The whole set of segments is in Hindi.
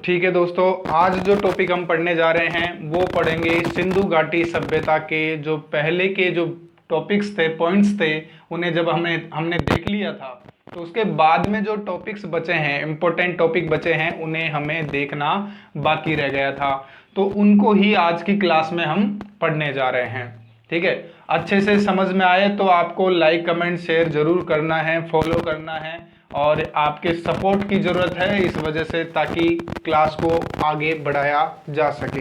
ठीक है दोस्तों, आज जो टॉपिक हम पढ़ने जा रहे हैं वो पढ़ेंगे सिंधु घाटी सभ्यता के जो पहले के जो टॉपिक्स थे, पॉइंट्स थे, उन्हें जब हमने देख लिया था तो उसके बाद में जो टॉपिक्स बचे हैं, इंपॉर्टेंट टॉपिक बचे हैं, उन्हें हमें देखना बाकी रह गया था। तो उनको ही आज की क्लास में हम पढ़ने जा रहे हैं। ठीक है, अच्छे से समझ में आए तो आपको लाइक कमेंट शेयर जरूर करना है, फॉलो करना है और आपके सपोर्ट की ज़रूरत है इस वजह से, ताकि क्लास को आगे बढ़ाया जा सके,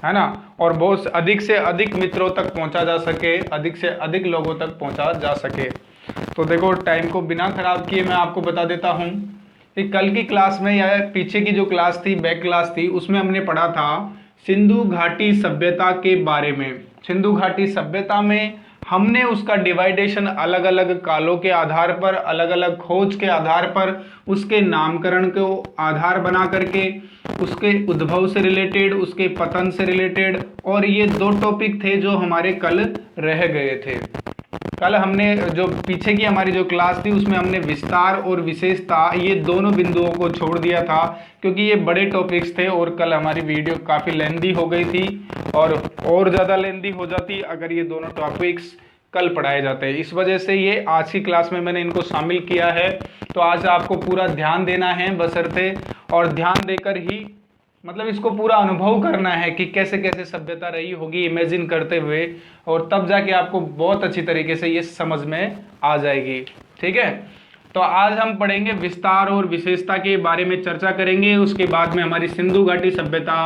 है ना, और बहुत अधिक से अधिक मित्रों तक पहुंचा जा सके, अधिक से अधिक लोगों तक पहुंचा जा सके। तो देखो, टाइम को बिना खराब किए मैं आपको बता देता हूं कि कल की क्लास में या पीछे की जो क्लास थी, बैक क्लास थी, उसमें हमने पढ़ा था सिंधु घाटी सभ्यता के बारे में। सिंधु घाटी सभ्यता में हमने उसका डिवाइडेशन अलग अलग कालों के आधार पर, अलग अलग खोज के आधार पर, उसके नामकरण को आधार बना करके, उसके उद्भव से रिलेटेड, उसके पतन से रिलेटेड, और ये दो टॉपिक थे जो हमारे कल रह गए थे। कल हमने जो पीछे की हमारी जो क्लास थी उसमें हमने विस्तार और विशेषता, ये दोनों बिंदुओं को छोड़ दिया था क्योंकि ये बड़े टॉपिक्स थे और कल हमारी वीडियो काफ़ी लेंदी हो गई थी और ज़्यादा लेंदी हो जाती अगर ये दोनों टॉपिक्स कल पढ़ाए जाते हैं। इस वजह से ये आज की क्लास में मैंने इनको शामिल किया है। तो आज आपको पूरा ध्यान देना है बशर्ते, और ध्यान देकर ही मतलब इसको पूरा अनुभव करना है कि कैसे कैसे सभ्यता रही होगी, इमेजिन करते हुए, और तब जाके आपको बहुत अच्छी तरीके से ये समझ में आ जाएगी। ठीक है, तो आज हम पढ़ेंगे विस्तार और विशेषता के बारे में चर्चा करेंगे। उसके बाद में हमारी सिंधु घाटी सभ्यता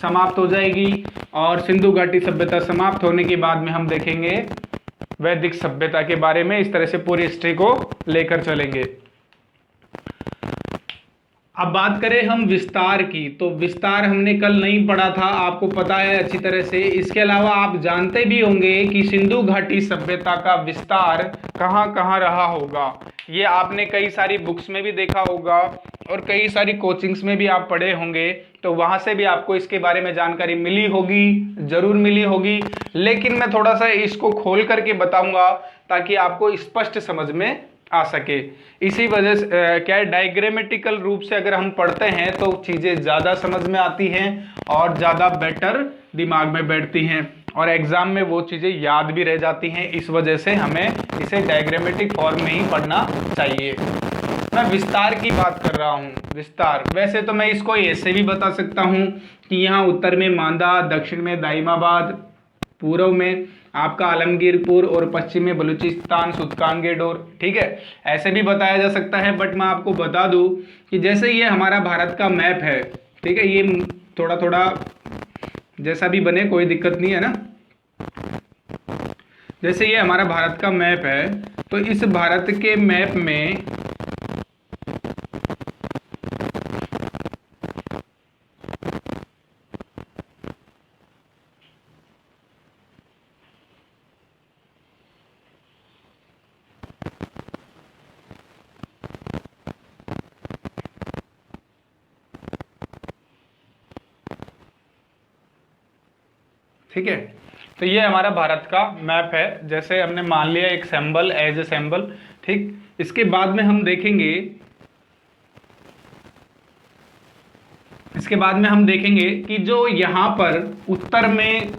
समाप्त हो जाएगी, और सिंधु घाटी सभ्यता समाप्त होने के बाद में हम देखेंगे वैदिक सभ्यता के बारे में। इस तरह से पूरी हिस्ट्री को लेकर चलेंगे। अब बात करें हम विस्तार की, तो विस्तार हमने कल नहीं पढ़ा था, आपको पता है अच्छी तरह से। इसके अलावा आप जानते भी होंगे कि सिंधु घाटी सभ्यता का विस्तार कहाँ कहाँ रहा होगा। ये आपने कई सारी बुक्स में भी देखा होगा और कई सारी कोचिंग्स में भी आप पढ़े होंगे, तो वहाँ से भी आपको इसके बारे में जानकारी मिली होगी, जरूर मिली होगी। लेकिन मैं थोड़ा सा इसको खोल करके बताऊंगा ताकि आपको स्पष्ट समझ में आ सके। इसी वजह से क्या है, डायग्रामेटिकल रूप से अगर हम पढ़ते हैं तो चीज़ें ज़्यादा समझ में आती हैं और ज़्यादा बेटर दिमाग में बैठती हैं, और एग्जाम में वो चीज़ें याद भी रह जाती हैं। इस वजह से हमें इसे डायग्रामेटिक फॉर्म में ही पढ़ना चाहिए। मैं विस्तार की बात कर रहा हूँ। विस्तार, वैसे तो मैं इसको ऐसे भी बता सकता हूँ कि यहाँ उत्तर में मांदा, दक्षिण में दाइमाबाद, पूर्व में आपका आलमगीरपुर और पश्चिम में बलूचिस्तान, सुतकानगेडोर। ठीक है, ऐसे भी बताया जा सकता है, बट मैं आपको बता दूं कि जैसे ये हमारा भारत का मैप है, ठीक है, ये थोड़ा थोड़ा जैसा भी बने कोई दिक्कत नहीं है ना। जैसे ये हमारा भारत का मैप है, तो इस भारत के मैप में ठीक है, तो ये हमारा भारत का मैप है। जैसे हमने मान लिया एक सिंबल, एज ए सिंबल। ठीक, इसके बाद में हम देखेंगे, कि जो यहाँ पर उत्तर में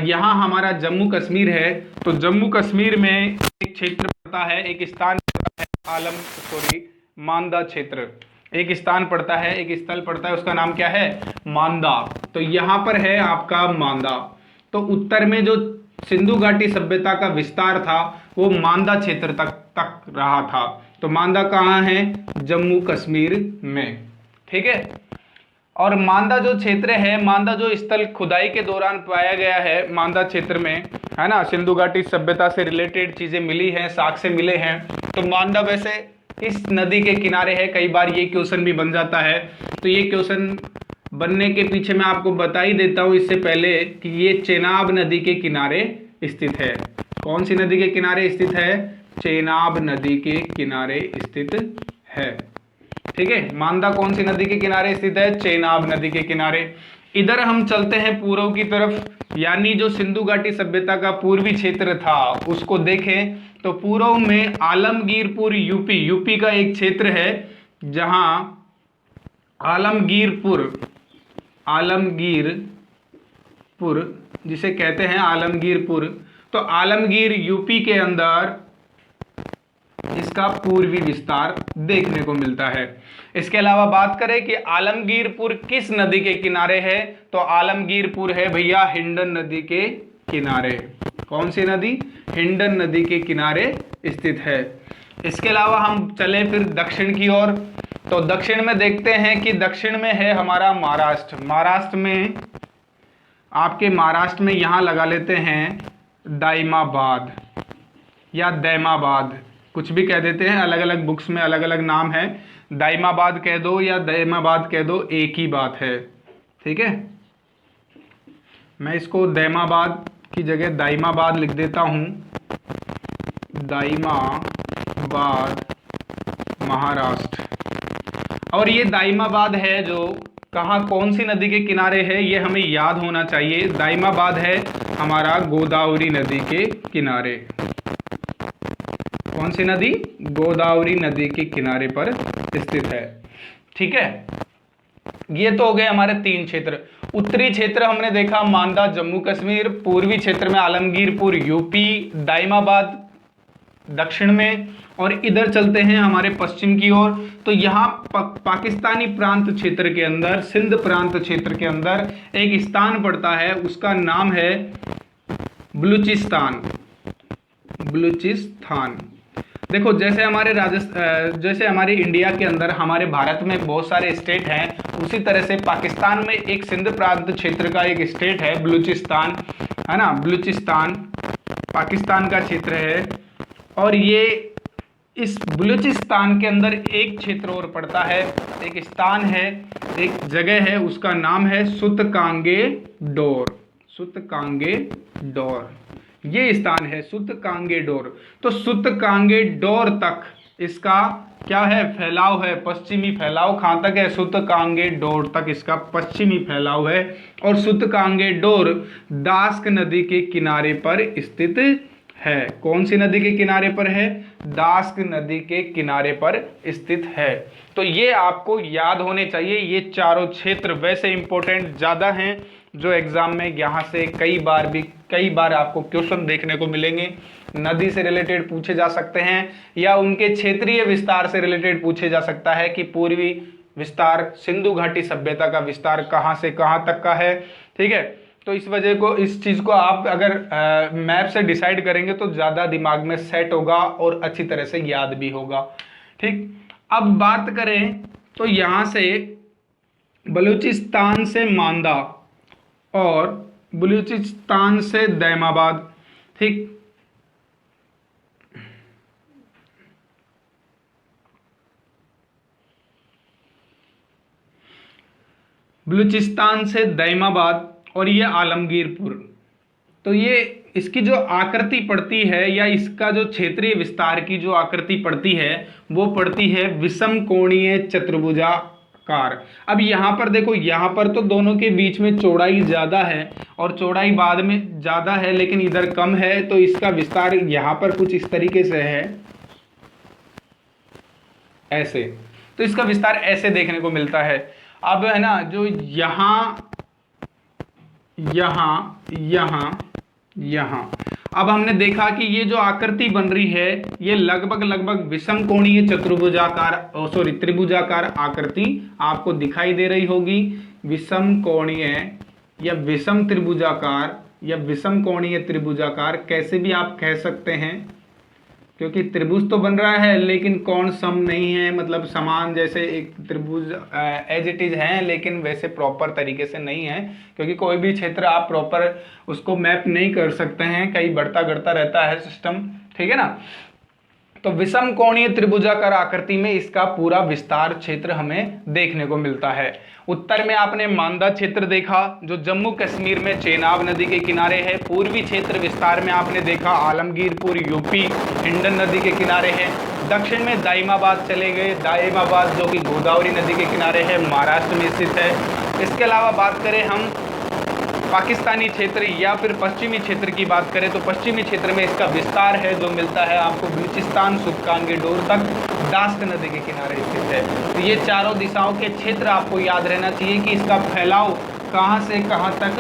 यहाँ हमारा जम्मू कश्मीर है, तो जम्मू कश्मीर में एक क्षेत्र पड़ता है, एक स्थान पड़ता है, मांदा क्षेत्र। एक स्थान पड़ता है, एक स्थल पड़ता है, उसका नाम क्या है? मांदा। तो यहाँ पर है आपका मांदा। तो उत्तर में जो सिंधु घाटी सभ्यता का विस्तार था वो मांदा क्षेत्र तक रहा था। तो मांदा कहाँ है? जम्मू कश्मीर में। ठीक है, और मांदा जो क्षेत्र है, मांदा जो स्थल खुदाई के दौरान पाया गया है मांदा क्षेत्र में, है ना, सिंधु घाटी सभ्यता से रिलेटेड चीजें मिली हैं, साक्ष्य मिले हैं। तो मांदा वैसे किस नदी के किनारे है? कई बार ये क्वेश्चन भी बन जाता है। तो ये क्वेश्चन बनने के पीछे मैं आपको बता ही देता हूँ इससे पहले कि ये चेनाब नदी के किनारे स्थित है। कौन सी नदी के किनारे स्थित है? चेनाब नदी के किनारे स्थित है। ठीक है, मांदा कौन सी नदी के किनारे स्थित है? चेनाब नदी के किनारे। इधर हम चलते हैं पूर्व की तरफ, यानी जो सिंधु घाटी सभ्यता का पूर्वी क्षेत्र था उसको देखें तो पूर्व में आलमगीरपुर यूपी का एक क्षेत्र है, जहां आलमगीरपुर, आलमगीरपुर जिसे कहते हैं आलमगीरपुर, तो आलमगीर यूपी के अंदर इसका पूर्वी विस्तार देखने को मिलता है। इसके अलावा बात करें कि आलमगीरपुर किस नदी के किनारे है, तो आलमगीरपुर है भैया हिंडन नदी के किनारे। कौन सी नदी? हिंडन नदी के किनारे स्थित है। इसके अलावा हम चले फिर दक्षिण की ओर, तो दक्षिण में देखते हैं कि दक्षिण में है हमारा महाराष्ट्र। महाराष्ट्र में आपके महाराष्ट्र में यहां लगा लेते हैं दाइमाबाद या दैमाबाद, कुछ भी कह देते हैं, अलग अलग बुक्स में अलग अलग नाम है। दाइमाबाद कह दो या दैमाबाद कह दो, एक ही बात है। ठीक है, मैं इसको दैमाबाद की जगह दाइमाबाद लिख देता हूं। दाइमाबाद महाराष्ट्र। और ये दाइमाबाद है जो कहाँ, कौन सी नदी के किनारे है, ये हमें याद होना चाहिए। दाइमाबाद है हमारा गोदावरी नदी के किनारे। कौन सी नदी? गोदावरी नदी के किनारे पर स्थित है। ठीक है, ये तो हो गए हमारे 3 क्षेत्र। उत्तरी क्षेत्र हमने देखा मांदा जम्मू कश्मीर, पूर्वी क्षेत्र में आलमगीरपुर यूपी, दाइमाबाद दक्षिण में, और इधर चलते हैं हमारे पश्चिम की ओर। तो यहाँ पाकिस्तानी प्रांत क्षेत्र के अंदर, सिंध प्रांत क्षेत्र के अंदर एक स्थान पड़ता है, उसका नाम है बलूचिस्तान। बलूचिस्तान। देखो जैसे हमारे जैसे हमारे इंडिया के अंदर, हमारे भारत में बहुत सारे स्टेट हैं, उसी तरह से पाकिस्तान में एक सिंध प्रांत क्षेत्र का एक स्टेट है बलूचिस्तान, है ना। बलूचिस्तान पाकिस्तान का क्षेत्र है, और ये इस बलूचिस्तान के अंदर एक क्षेत्र और पड़ता है, एक स्थान है, एक जगह है, उसका नाम है सुतकांगे डोर। सुतकांगे डोर ये स्थान है, सुतकांगे डोर। तो सुतकांगे डोर तक इसका क्या है, फैलाव है, पश्चिमी फैलाव। कहाँ तक है? सुतकांगे डोर तक इसका पश्चिमी फैलाव है। और सुतकांगे डोर दास्क नदी के किनारे पर स्थित है। कौन सी नदी के किनारे पर है? दास्क नदी के किनारे पर स्थित है। तो ये आपको याद होने चाहिए। ये चारों क्षेत्र वैसे इंपॉर्टेंट ज़्यादा हैं, जो एग्जाम में यहाँ से कई बार आपको क्वेश्चन देखने को मिलेंगे। नदी से रिलेटेड पूछे जा सकते हैं, या उनके क्षेत्रीय विस्तार से रिलेटेड पूछे जा सकता है कि पूर्वी विस्तार, सिंधु घाटी सभ्यता का विस्तार कहाँ से कहाँ तक का है। ठीक है, तो इस चीज़ को आप अगर मैप से डिसाइड करेंगे तो ज़्यादा दिमाग में सेट होगा और अच्छी तरह से याद भी होगा। ठीक, अब बात करें तो यहाँ से बलूचिस्तान से मांदा और बलूचिस्तान से दैमाबाद। ठीक, बलूचिस्तान से दैमाबाद और ये आलमगीरपुर। तो ये इसकी जो आकृति पड़ती है, या इसका जो क्षेत्रीय विस्तार की जो आकृति पड़ती है, वो पड़ती है विषम कोणीय चतुर्भुजाकार। अब यहाँ पर देखो, यहाँ पर तो दोनों के बीच में चौड़ाई ज़्यादा है और चौड़ाई बाद में ज़्यादा है, लेकिन इधर कम है। तो इसका विस्तार यहाँ पर कुछ इस तरीके से है, ऐसे। तो इसका विस्तार ऐसे देखने को मिलता है। अब है ना, जो यहाँ अब हमने देखा कि ये जो आकृति बन रही है, ये लगभग विषम कोणीय त्रिभुजाकार आकृति आपको दिखाई दे रही होगी। विषम कोणीय या विषम त्रिभुजाकार या विषम कोणीय त्रिभुजाकार, कैसे भी आप कह सकते हैं, क्योंकि त्रिभुज तो बन रहा है लेकिन कोण सम नहीं है, मतलब समान जैसे एक त्रिभुज एज इट इज है, लेकिन वैसे प्रॉपर तरीके से नहीं है, क्योंकि कोई भी क्षेत्र आप प्रॉपर उसको मैप नहीं कर सकते हैं, कहीं बढ़ता घटता रहता है सिस्टम। ठीक है ना। तो विषम कोणीय त्रिभुजाकार आकृति में इसका पूरा विस्तार क्षेत्र हमें देखने को मिलता है। उत्तर में आपने मांदा क्षेत्र देखा, जो जम्मू कश्मीर में चेनाब नदी के किनारे है। पूर्वी क्षेत्र विस्तार में आपने देखा आलमगीरपुर यूपी हिंडन नदी के किनारे है। दक्षिण में दाइमाबाद चले गए, दाइमाबाद जो कि गोदावरी नदी के किनारे है, महाराष्ट्र में स्थित है। इसके अलावा बात करें हम पाकिस्तानी क्षेत्र या फिर पश्चिमी क्षेत्र की बात करें तो पश्चिमी क्षेत्र में इसका विस्तार है जो मिलता है आपको बलूचिस्तान सुबकांगीडोर तक, दाश्त नदी के किनारे स्थित है। तो ये चारों दिशाओं के क्षेत्र आपको याद रहना चाहिए कि इसका फैलाव कहाँ से कहाँ तक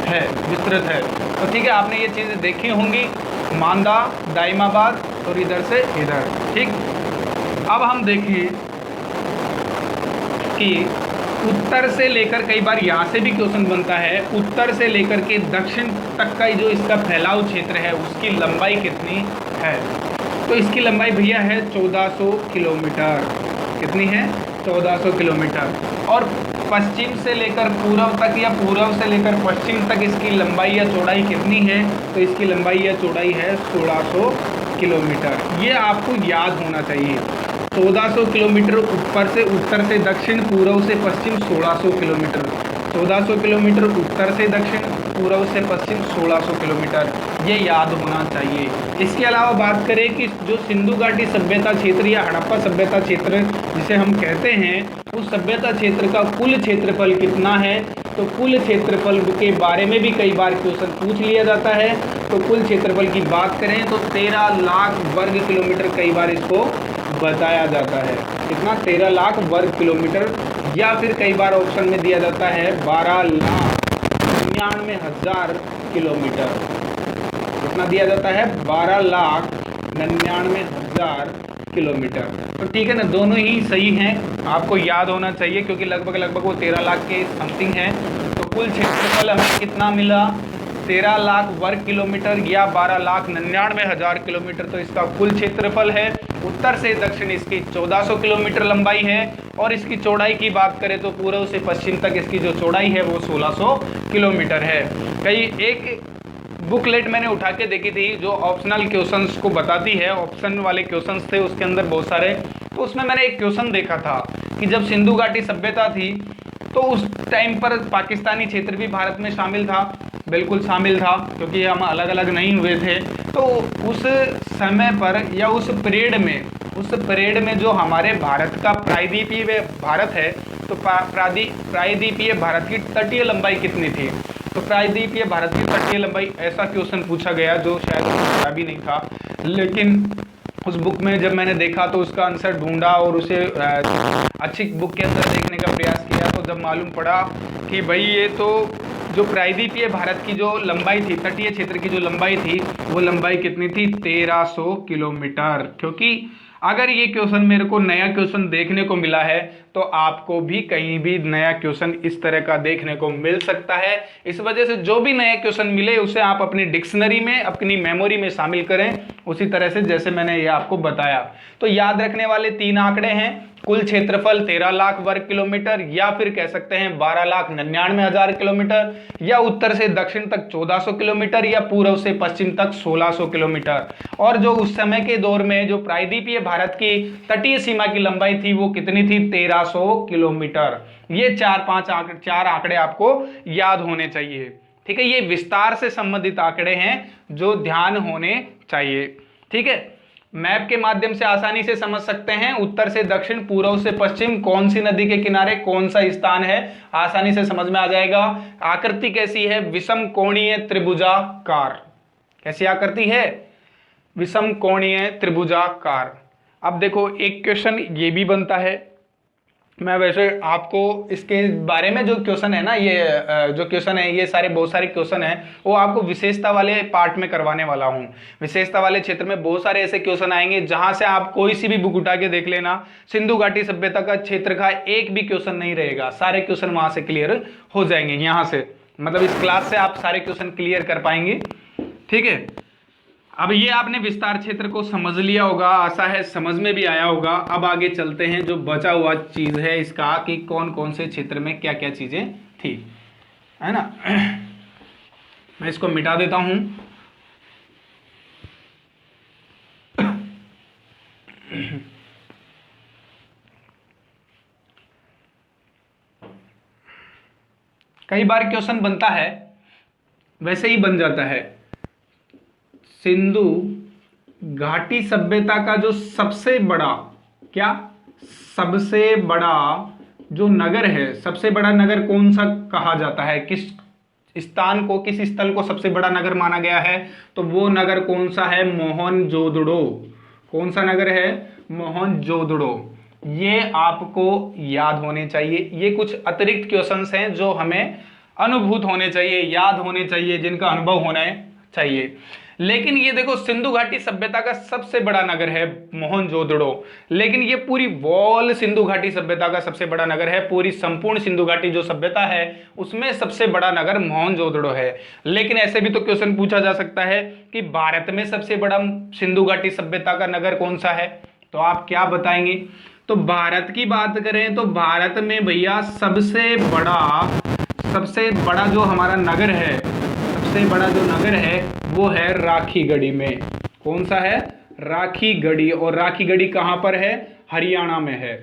है, विस्तृत है। तो ठीक है, आपने ये चीज़ें देखी होंगी, मांदा, दाइमाबाद और इधर से इधर। ठीक, अब हम देखिए कि उत्तर से लेकर, कई बार यहाँ से भी क्वेश्चन बनता है, उत्तर से लेकर के दक्षिण तक का जो इसका फैलाव क्षेत्र है उसकी लंबाई कितनी है। तो इसकी लंबाई भैया है 1400 किलोमीटर। कितनी है? 1400 किलोमीटर। और पश्चिम से लेकर पूर्व तक या पूर्व से लेकर पश्चिम तक इसकी लंबाई या चौड़ाई कितनी है? तो इसकी लंबाई या चौड़ाई है 1600 किलोमीटर। ये आपको याद होना चाहिए। 1400 किलोमीटर ऊपर से, उत्तर से दक्षिण, पूर्व से पश्चिम 1600 किलोमीटर। 1400 किलोमीटर उत्तर से दक्षिण, पूर्व से पश्चिम 1600 किलोमीटर, ये याद होना चाहिए। इसके अलावा बात करें कि जो सिंधु घाटी सभ्यता क्षेत्र या हड़प्पा सभ्यता क्षेत्र जिसे हम कहते हैं, उस सभ्यता क्षेत्र का कुल क्षेत्रफल कितना है, तो कुल क्षेत्रफल के बारे में भी कई बार क्वेश्चन पूछ लिया जाता है। तो कुल क्षेत्रफल की बात करें तो 13 लाख वर्ग किलोमीटर कई बार इसको बताया जाता है। कितना? 13 लाख वर्ग किलोमीटर, या फिर कई बार ऑप्शन में दिया जाता है 12,99,000 किलोमीटर। कितना दिया जाता है? 12,99,000 किलोमीटर। तो ठीक है ना, दोनों ही सही हैं, आपको याद होना चाहिए क्योंकि लगभग वो 13 लाख के समथिंग है। तो कुल क्षेत्रफल हमें कितना मिला? 13 लाख वर्ग किलोमीटर या 12,99,000 किलोमीटर। तो इसका कुल क्षेत्रफल है। उत्तर से दक्षिण इसकी 1400 किलोमीटर लंबाई है, और इसकी चौड़ाई की बात करें तो पूर्व से पश्चिम तक इसकी जो चौड़ाई है वो 1600 किलोमीटर है। कई एक बुकलेट मैंने उठा के देखी थी जो ऑप्शनल क्वेश्चंस को बताती है, ऑप्शन वाले क्वेश्चंस थे उसके अंदर बहुत सारे। तो उसमें मैंने एक क्वेश्चन देखा था कि जब सिंधु घाटी सभ्यता थी तो उस टाइम पर पाकिस्तानी क्षेत्र भी भारत में शामिल था। बिल्कुल शामिल था, क्योंकि हम अलग अलग नहीं हुए थे। तो उस समय पर या उस परेड में जो हमारे भारत का प्रायद्वीपीय भारत है, तो प्रायद्वीपीय भारत की तटीय लंबाई कितनी थी? तो प्रायद्वीपीय भारत की तटीय लंबाई, ऐसा क्वेश्चन पूछा गया जो शायद पता भी नहीं था, लेकिन उस बुक में जब मैंने देखा तो उसका आंसर ढूंढा और उसे अच्छी बुक के अंदर देखने का प्रयास किया, तो जब मालूम पड़ा कि भाई ये तो जो प्रायद्वीपीय भारत की जो लंबाई थी, तटीय क्षेत्र की जो लंबाई थी, वो लंबाई कितनी थी? 1300 किलोमीटर। क्योंकि अगर ये क्वेश्चन मेरे को नया क्वेश्चन देखने को मिला है तो आपको भी कहीं भी नया क्वेश्चन इस तरह का देखने को मिल सकता है। इस वजह से जो भी नया क्वेश्चन मिले उसे आप अपनी डिक्शनरी में, अपनी मेमोरी में शामिल करें, उसी तरह से जैसे मैंने ये आपको बताया। तो याद रखने वाले 3 आंकड़े हैं, कुल क्षेत्रफल 13 लाख वर्ग किलोमीटर, या फिर कह सकते हैं 12,99,000 किलोमीटर, या उत्तर से दक्षिण तक 1400 किलोमीटर, या पूर्व से पश्चिम तक 1600 किलोमीटर। और जो उस समय के दौर में जो प्रायद्वीपीय भारत की तटीय सीमा की लंबाई थी वो कितनी थी? 1300 किलोमीटर। ये 4 आंकड़े आपको याद होने चाहिए। ठीक है, ये विस्तार से संबंधित आंकड़े हैं जो ध्यान होने चाहिए। ठीक है, मैप के माध्यम से आसानी से समझ सकते हैं, उत्तर से दक्षिण, पूर्व से पश्चिम, कौन सी नदी के किनारे कौन सा स्थान है, आसानी से समझ में आ जाएगा। आकृति कैसी है? विषम कोणीय त्रिभुजाकार। कैसी आकृति है? विषम कोणीय त्रिभुजाकार। अब देखो एक क्वेश्चन ये भी बनता है, मैं वैसे आपको इसके बारे में जो क्वेश्चन है ना, ये जो क्वेश्चन है, ये सारे बहुत सारे क्वेश्चन हैं, वो आपको विशेषता वाले पार्ट में करवाने वाला हूँ। विशेषता वाले क्षेत्र में बहुत सारे ऐसे क्वेश्चन आएंगे जहां से आप कोई सी भी बुक उठा के देख लेना, सिंधु घाटी सभ्यता का क्षेत्र का एक भी क्वेश्चन नहीं रहेगा, सारे क्वेश्चन वहां से क्लियर हो जाएंगे। यहाँ से मतलब इस क्लास से आप सारे क्वेश्चन क्लियर कर पाएंगे। ठीक है, अब ये आपने विस्तार क्षेत्र को समझ लिया होगा, आशा है समझ में भी आया होगा। अब आगे चलते हैं, जो बचा हुआ चीज है इसका कि कौन कौन से क्षेत्र में क्या क्या चीजें थी, है ना। मैं इसको मिटा देता हूं। कई बार क्वेश्चन बनता है, वैसे ही बन जाता है, सिंधु घाटी सभ्यता का जो सबसे बड़ा, क्या सबसे बड़ा जो नगर है, सबसे बड़ा नगर कौन सा कहा जाता है, किस स्थान को, किस स्थल को सबसे बड़ा नगर माना गया है, तो वो नगर कौन सा है, मोहनजोदड़ो। कौन सा नगर है, मोहनजोदड़ो। ये आपको याद होने चाहिए। ये कुछ अतिरिक्त क्वेश्चंस हैं जो हमें अनुभूत होने चाहिए, याद होने चाहिए, जिनका अनुभव होना चाहिए। लेकिन ये देखो, सिंधु घाटी सभ्यता का सबसे बड़ा नगर है मोहनजोदड़ो, लेकिन ये पूरी वॉल सिंधु घाटी सभ्यता का सबसे बड़ा नगर है। पूरी संपूर्ण सिंधु घाटी जो सभ्यता है उसमें सबसे बड़ा नगर मोहनजोदड़ो है। लेकिन ऐसे भी तो क्वेश्चन पूछा जा सकता है कि भारत में सबसे बड़ा सिंधु घाटी सभ्यता का नगर कौन सा है, तो आप क्या बताएंगे। तो भारत की बात करें तो भारत में भैया सबसे बड़ा जो हमारा नगर है, सबसे बड़ा जो नगर है वो है राखीगढ़ी में। कौन सा है, राखीगढ़ी। और राखीगढ़ी कहां पर है, हरियाणा में है।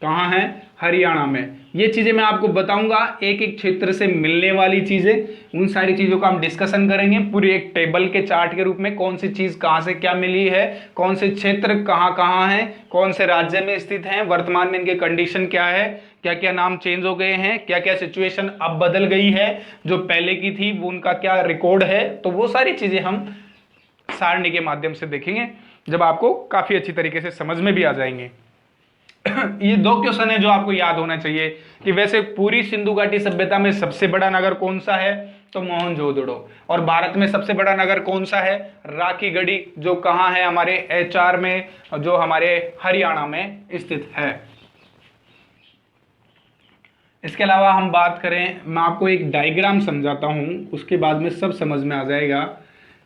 कहां है, हरियाणा में। ये चीजें मैं आपको बताऊंगा, एक एक क्षेत्र से मिलने वाली चीजें, उन सारी चीजों का हम डिस्कशन करेंगे पूरे एक टेबल के चार्ट के रूप में। कौन सी चीज कहां से क्या मिली है, कौन से क्षेत्र कहां कहां है, कौन से राज्य में स्थित हैं, वर्तमान में इनके कंडीशन क्या है, क्या क्या नाम चेंज हो गए हैं, क्या क्या सिचुएशन अब बदल गई है, जो पहले की थी वो उनका क्या रिकॉर्ड है। तो वो सारी चीजें हम सारणी के माध्यम से देखेंगे, जब आपको काफी अच्छी तरीके से समझ में भी आ जाएंगे। ये दो क्वेश्चन है जो आपको याद होना चाहिए कि वैसे पूरी सिंधु घाटी सभ्यता में सबसे बड़ा नगर कौन सा है, तो मोहनजोदड़ो। और भारत में सबसे बड़ा नगर कौन सा है, राखीगढ़ी, जो कहां है, हमारे एचआर में, जो हमारे हरियाणा में स्थित है। इसके अलावा हम बात करें, मैं आपको एक डायग्राम समझाता हूं, उसके बाद में सब समझ में आ जाएगा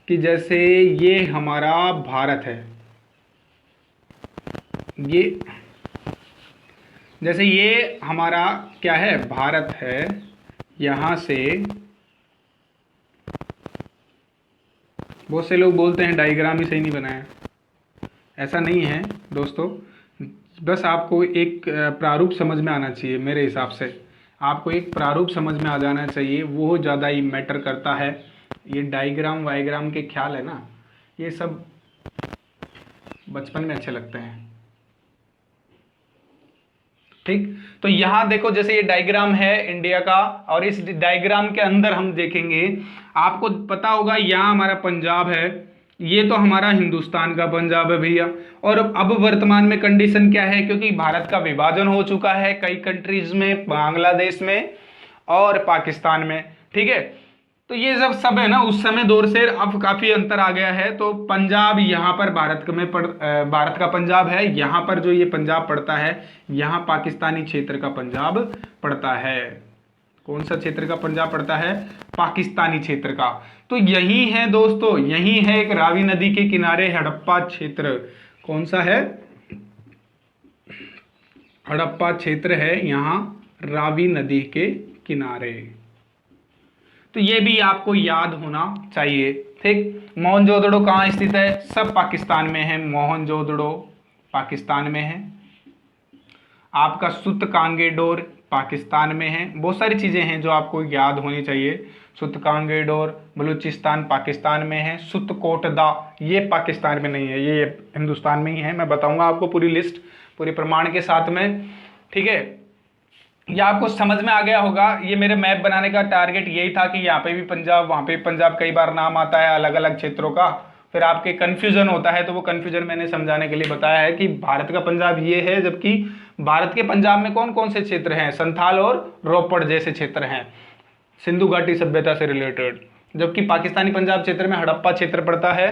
कि जैसे ये हमारा भारत है, ये जैसे ये हमारा क्या है, भारत है। यहां से बहुत से लोग बोलते हैं डायग्राम ही सही नहीं बनाया, ऐसा नहीं है दोस्तों। बस आपको एक प्रारूप समझ में आना चाहिए। मेरे हिसाब से आपको एक प्रारूप समझ में आ जाना चाहिए, वो ज़्यादा ही मैटर करता है। ये डायग्राम वायग्राम के ख्याल है ना, ये सब बचपन में अच्छे लगते हैं। ठीक, तो यहां देखो, जैसे ये डायग्राम है इंडिया का, और इस डायग्राम के अंदर हम देखेंगे, आपको पता होगा यहाँ हमारा पंजाब है, ये तो हमारा हिंदुस्तान का पंजाब है भैया। और अब वर्तमान में कंडीशन क्या है, क्योंकि भारत का विभाजन हो चुका है कई कंट्रीज में, बांग्लादेश में और पाकिस्तान में। ठीक है, तो ये जब सब है ना, उस समय दौर से अब काफी अंतर आ गया है। तो पंजाब यहाँ पर भारत का पंजाब है, यहाँ पर जो ये पंजाब पड़ता है, यहाँ पाकिस्तानी क्षेत्र का पंजाब पड़ता है। कौन सा क्षेत्र का पंजाब पड़ता है, पाकिस्तानी क्षेत्र का। तो यही है दोस्तों, यही है एक रावी नदी के किनारे हड़प्पा क्षेत्र। कौन सा है, हड़प्पा क्षेत्र है यहाँ रावी नदी के किनारे। तो ये भी आपको याद होना चाहिए। ठीक, मोहनजोदड़ो कहाँ स्थित है, सब पाकिस्तान में है। मोहनजोदड़ो पाकिस्तान में है। आपका सूतकांगेडोर पाकिस्तान में है। बहुत सारी चीजें हैं जो आपको याद होनी चाहिए। सूतकांगेडोर बलूचिस्तान पाकिस्तान में है। सुतकोटदा ये पाकिस्तान में नहीं है, ये हिंदुस्तान में ही है। मैं बताऊंगा आपको पूरी लिस्ट, पूरे प्रमाण के साथ में। ठीक है, ये आपको समझ में आ गया होगा। ये मेरे मैप बनाने का टारगेट यही था कि यहाँ पे भी पंजाब, वहाँ पे भी पंजाब, कई बार नाम आता है अलग अलग क्षेत्रों का, फिर आपके कन्फ्यूजन होता है। तो वो कन्फ्यूजन मैंने समझाने के लिए बताया है कि भारत का पंजाब ये है, जबकि भारत के पंजाब में कौन कौन से क्षेत्र हैं, संथाल और रोपड़ जैसे क्षेत्र हैं सिंधु घाटी सभ्यता से रिलेटेड। जबकि पाकिस्तानी पंजाब क्षेत्र में हड़प्पा क्षेत्र पड़ता है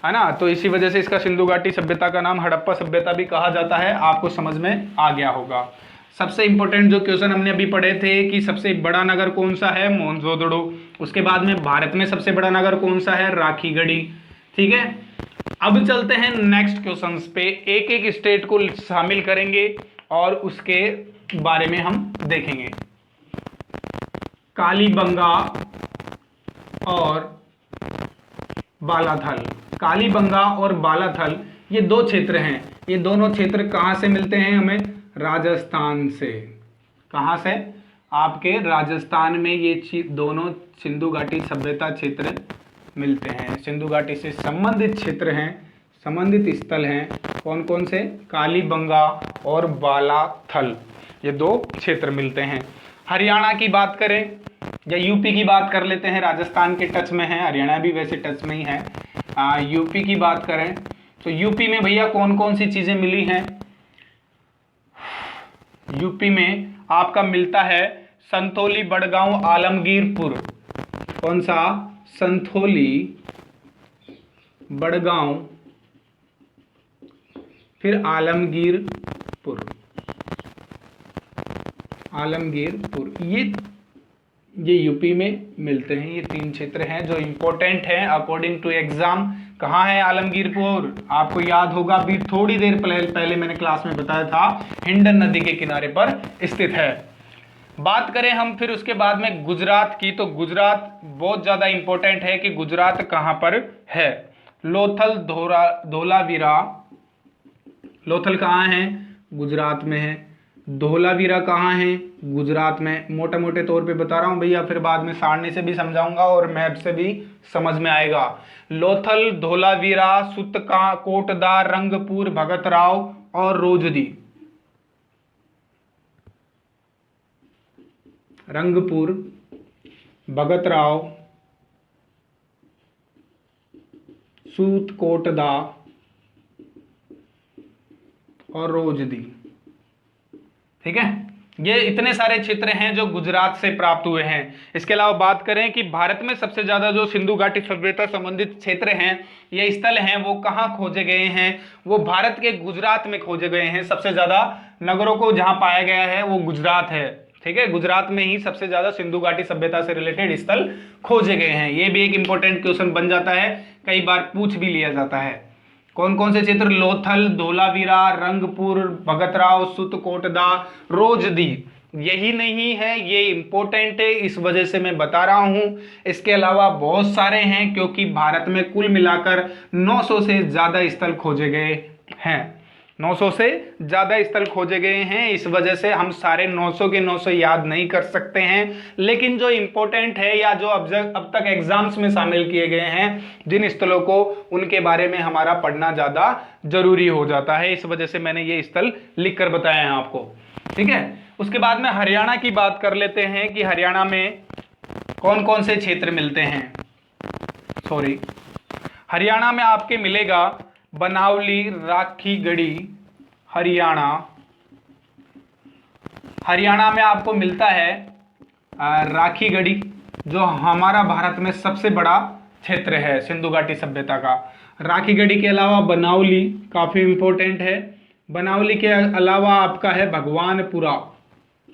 ना। तो इसी वजह से इसका सिंधु घाटी सभ्यता का नाम हड़प्पा सभ्यता भी कहा जाता है। आपको समझ में आ गया होगा। सबसे इंपॉर्टेंट जो क्वेश्चन हमने अभी पढ़े थे कि सबसे बड़ा नगर कौन सा है, मोहनजोदड़ो। उसके बाद में भारत में सबसे बड़ा नगर कौन सा है, राखीगढ़ी। ठीक है, अब चलते हैं नेक्स्ट क्वेश्चंस पे। एक एक स्टेट को शामिल करेंगे और उसके बारे में हम देखेंगे। कालीबंगा और बालाथल। कालीबंगा और बालाथल ये दो क्षेत्र हैं। ये दोनों क्षेत्र कहां से मिलते हैं हमें, राजस्थान से। कहां से, आपके राजस्थान में ये दोनों सिंधु घाटी सभ्यता क्षेत्र मिलते हैं। सिंधु घाटी से संबंधित क्षेत्र हैं, संबंधित स्थल हैं। कौन कौन से, कालीबंगा और बालाथल, ये दो क्षेत्र मिलते हैं। हरियाणा की बात करें या यूपी की बात कर लेते हैं, राजस्थान के टच में है, हरियाणा भी वैसे टच में ही है। यूपी की बात करें तो यूपी में भैया कौन कौन सी चीजें मिली हैं? यूपी में आपका मिलता है संथोली, बड़गांव, आलमगीरपुर। कौन सा? संथोली, बड़गांव, फिर आलमगीरपुर। आलमगीरपुर ये यूपी में मिलते हैं। ये 3 क्षेत्र हैं जो इंपॉर्टेंट हैं अकॉर्डिंग टू एग्जाम। कहाँ है आलमगीरपुर? आपको याद होगा, अभी थोड़ी देर पहले मैंने क्लास में बताया था, हिंडन नदी के किनारे पर स्थित है। बात करें हम फिर उसके बाद में गुजरात की, तो गुजरात बहुत ज्यादा इंपॉर्टेंट है कि गुजरात कहां पर है। लोथल, धोलावीरा। लोथल कहाँ है? गुजरात में है। धोलावीरा कहाँ है? गुजरात में। मोटे मोटे तौर पे बता रहा हूं भैया, फिर बाद में सारणी से भी समझाऊंगा और मैप से भी समझ में आएगा। लोथल, धोलावीरा, सुतका, कोटदा, रंगपुर, भगतराव और रोजदी। रंगपुर, भगतराव, सूत, कोटदा और रोजदी। ठीक है, ये इतने सारे क्षेत्र हैं जो गुजरात से प्राप्त हुए हैं। इसके अलावा बात करें कि भारत में सबसे ज्यादा जो सिंधु घाटी सभ्यता संबंधित क्षेत्र हैं, ये स्थल हैं, वो कहाँ खोजे गए हैं? वो भारत के गुजरात में खोजे गए हैं। सबसे ज्यादा नगरों को जहां पाया गया है वो गुजरात है। ठीक है, गुजरात में ही सबसे ज्यादा सिंधु घाटी सभ्यता से रिलेटेड स्थल खोजे गए हैं। ये भी एक इंपॉर्टेंट क्वेश्चन बन जाता है, कई बार पूछ भी लिया जाता है। कौन कौन से क्षेत्र? लोथल, धोलावीरा, रंगपुर, भगतराव, सुत, कोटदा, रोजदी। यही नहीं है, ये इंपॉर्टेंट है, इस वजह से मैं बता रहा हूं। इसके अलावा बहुत सारे हैं, क्योंकि भारत में कुल मिलाकर 900 से ज्यादा स्थल खोजे गए हैं। 900 से ज्यादा स्थल खोजे गए हैं। इस वजह से हम सारे 900 के 900 याद नहीं कर सकते हैं, लेकिन जो इंपॉर्टेंट है या जो अब तक एग्जाम्स में शामिल किए गए हैं जिन स्थलों को, उनके बारे में हमारा पढ़ना ज्यादा जरूरी हो जाता है। इस वजह से मैंने ये स्थल लिख कर बताए हैं आपको। ठीक है, उसके बाद में हरियाणा की बात कर लेते हैं कि हरियाणा में कौन कौन से क्षेत्र मिलते हैं। हरियाणा में आपके मिलेगा बनावली, राखीगढ़ी। हरियाणा में आपको मिलता है राखीगढ़ी, जो हमारा भारत में सबसे बड़ा क्षेत्र है सिंधु घाटी सभ्यता का। राखीगढ़ी के अलावा बनावली काफी इंपॉर्टेंट है। बनावली के अलावा आपका है भगवानपुरा,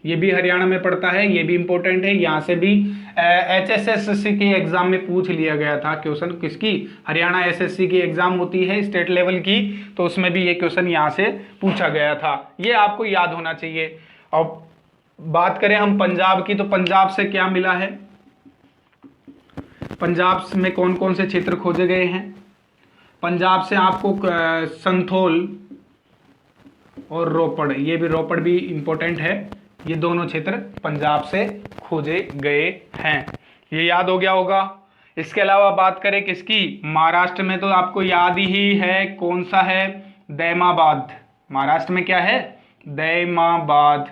ये भी हरियाणा में पड़ता है, ये भी इंपॉर्टेंट है। यहाँ से भी HSSC के एग्जाम में पूछ लिया गया था क्वेश्चन। किसकी? हरियाणा SSC की एग्जाम होती है स्टेट लेवल की, तो उसमें भी ये क्वेश्चन यहाँ से पूछा गया था। ये आपको याद होना चाहिए। और बात करें हम पंजाब की, तो पंजाब से क्या मिला है? पंजाब में कौन कौन से क्षेत्र खोजे गए हैं? पंजाब से आपको संथोल और रोपड़, ये भी रोपड़ भी इंपॉर्टेंट है। ये दोनों क्षेत्र पंजाब से खोजे गए हैं, ये याद हो गया होगा। इसके अलावा बात करें किसकी? महाराष्ट्र में तो आपको याद ही है, कौन सा है? दैमाबाद। महाराष्ट्र में क्या है? दैमाबाद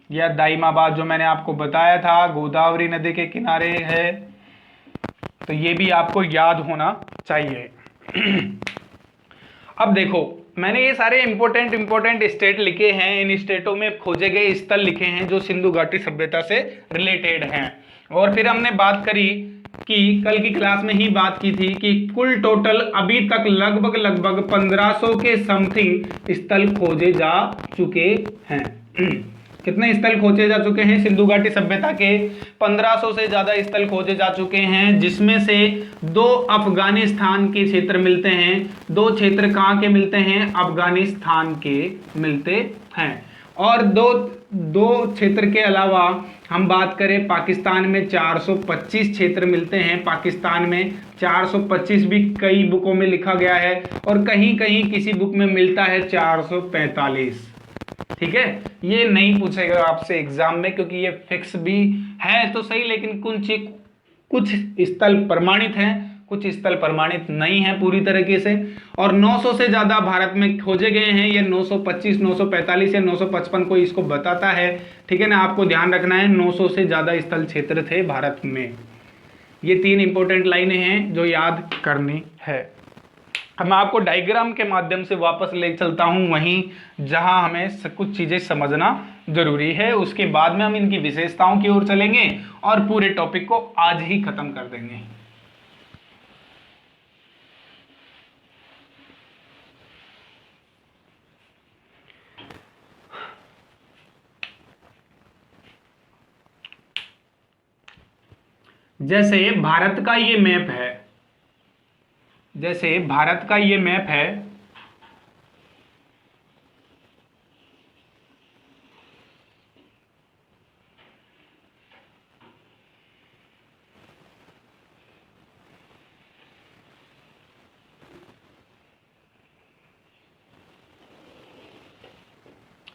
या दाइमाबाद, जो मैंने आपको बताया था, गोदावरी नदी के किनारे है, तो ये भी आपको याद होना चाहिए। अब देखो, मैंने ये सारे इंपॉर्टेंट स्टेट लिखे हैं, इन स्टेटों में खोजे गए स्थल लिखे हैं जो सिंधु घाटी सभ्यता से रिलेटेड हैं। और फिर हमने बात करी कि कल की क्लास में ही बात की थी कि कुल टोटल अभी तक लगभग 1500 के समथिंग स्थल खोजे जा चुके हैं। कितने स्थल खोजे जा चुके हैं सिंधु घाटी सभ्यता के? 1500 से ज्यादा स्थल खोजे जा चुके हैं, जिसमें से 2 अफगानिस्तान के क्षेत्र मिलते हैं। 2 क्षेत्र कहाँ के मिलते हैं? अफगानिस्तान के मिलते हैं। और दो क्षेत्र के अलावा हम बात करें, पाकिस्तान में 425 क्षेत्र मिलते हैं। पाकिस्तान में 425 भी कई बुकों में लिखा गया है, और कहीं कहीं किसी बुक में मिलता है 445। ठीक है, ये नहीं पूछेगा आपसे एग्जाम में, क्योंकि ये फिक्स भी है तो सही, लेकिन कुछ स्थल प्रमाणित हैं, कुछ स्थल प्रमाणित नहीं है पूरी तरीके से, और 900 से ज़्यादा भारत में खोजे गए हैं। ये 925, 945 या 955 कोई इसको बताता है, ठीक है ना। आपको ध्यान रखना है 900 से ज़्यादा स्थल क्षेत्र थे भारत में। ये 3 इंपॉर्टेंट लाइनें हैं जो याद करनी है। अब मैं आपको डायग्राम के माध्यम से वापस ले चलता हूं वहीं जहां हमें कुछ चीजें समझना जरूरी है। उसके बाद में हम इनकी विशेषताओं की ओर चलेंगे और पूरे टॉपिक को आज ही खत्म कर देंगे। जैसे भारत का ये मैप है, जैसे भारत का ये मैप है,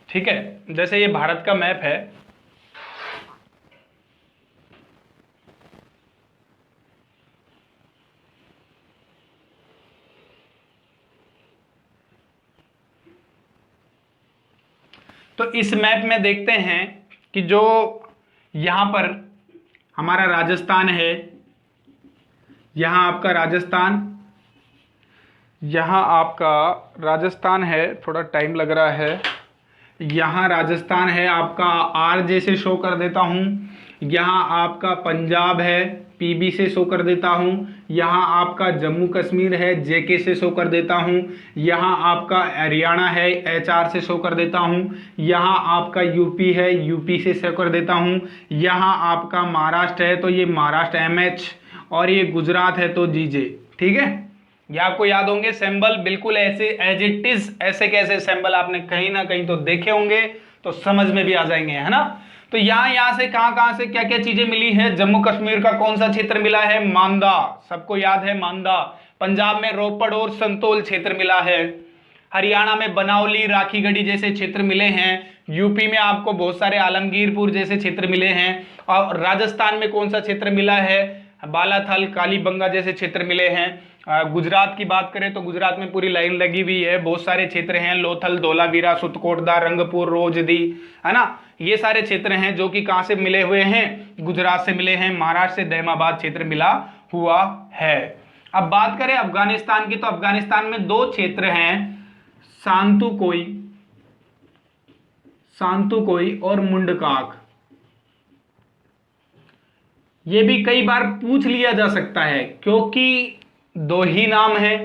ठीक है। जैसे ये भारत का मैप है, तो इस मैप में देखते हैं कि जो यहां पर हमारा राजस्थान है, यहां आपका राजस्थान, यहां आपका राजस्थान है, थोड़ा टाइम लग रहा है। यहाँ राजस्थान है आपका, आर जैसे शो कर देता हूँ। यहाँ आपका पंजाब है, पीबी से शो कर देता हूँ। यहाँ आपका जम्मू कश्मीर है, जेके से शो कर देता हूँ। यहाँ आपका हरियाणा है, एचआर से शो कर देता हूँ। यहाँ आपका यूपी है, यूपी से शो कर देता हूँ। यहाँ आपका महाराष्ट्र है तो ये महाराष्ट्र एमएच, और ये गुजरात है तो जीजे, ठीक है। ये आपको याद होंगे सिंबल, बिल्कुल ऐसे एज इट इज, ऐसे कैसे सिंबल आपने कहीं ना कहीं तो देखे होंगे, तो समझ में भी आ जाएंगे, है ना। तो यहाँ से कहां से क्या क्या चीजें मिली है। जम्मू कश्मीर का कौन सा क्षेत्र मिला है, मांदा, सबको याद है मांदा। पंजाब में रोपड़ और संतोल क्षेत्र मिला है। हरियाणा में बनावली, राखीगढ़ी जैसे क्षेत्र मिले हैं। यूपी में आपको बहुत सारे आलमगीरपुर जैसे क्षेत्र मिले हैं। और राजस्थान में कौन सा क्षेत्र मिला है, बालाथल, कालीबंगा जैसे क्षेत्र मिले हैं। गुजरात की बात करें तो गुजरात में पूरी लाइन लगी हुई है, बहुत सारे क्षेत्र हैं, लोथल, धोलावीरा, सुतकोटदा, रंगपुर, रोजदी, है ना। ये सारे क्षेत्र हैं जो कि कहां से मिले हुए हैं, गुजरात से मिले हैं। महाराष्ट्र से दहमाबाद क्षेत्र मिला हुआ है। अब बात करें अफगानिस्तान की, तो अफगानिस्तान में 2 क्षेत्र हैं, सांतुकोई और मुंडकाक। ये भी कई बार पूछ लिया जा सकता है क्योंकि 2 ही नाम है,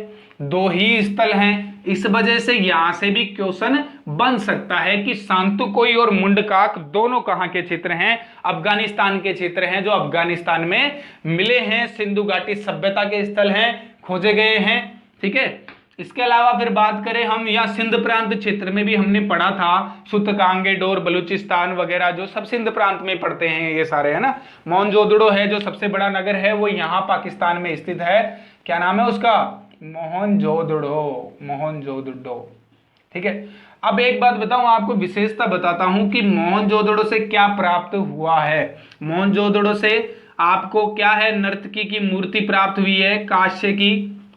2 ही स्थल हैं, इस वजह से यहां से भी क्वेश्चन बन सकता है कि सांतुकोई और मुंडकाक दोनों कहां के क्षेत्र हैं, अफगानिस्तान के क्षेत्र हैं, जो अफगानिस्तान में मिले हैं, सिंधु घाटी सभ्यता के स्थल हैं, खोजे गए हैं, ठीक है। इसके अलावा फिर बात करें हम, यहाँ सिंध प्रांत क्षेत्र में भी हमने पढ़ा था, सुतकांगेडोर, बलूचिस्तान वगैरह जो सब सिंध प्रांत में पड़ते हैं ये सारे, है ना। मोहनजोदड़ो है जो सबसे बड़ा नगर है, वो यहाँ पाकिस्तान में स्थित है। क्या नाम है उसका, मोहनजोदड़ो, ठीक है। अब एक बात बताऊं आपको, विशेषता बताता हूं कि मोहनजोदड़ो से क्या प्राप्त हुआ है। मोहनजोदड़ो से आपको क्या है, नर्तकी की मूर्ति प्राप्त हुई है,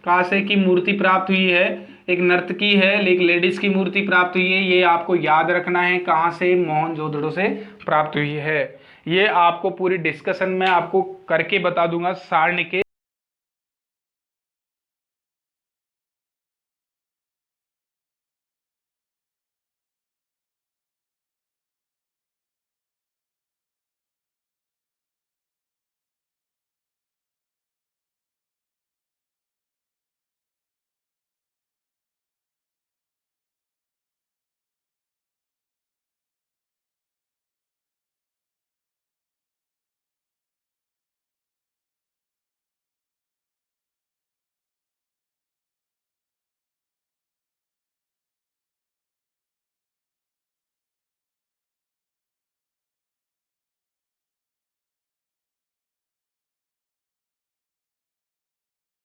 कांसे की मूर्ति प्राप्त हुई है, एक नर्तकी है, एक लेडीज की मूर्ति प्राप्त हुई है। ये आपको याद रखना है कहां से, मोहनजोदड़ो से प्राप्त हुई है। ये आपको पूरी डिस्कशन में आपको करके बता दूंगा सारणी के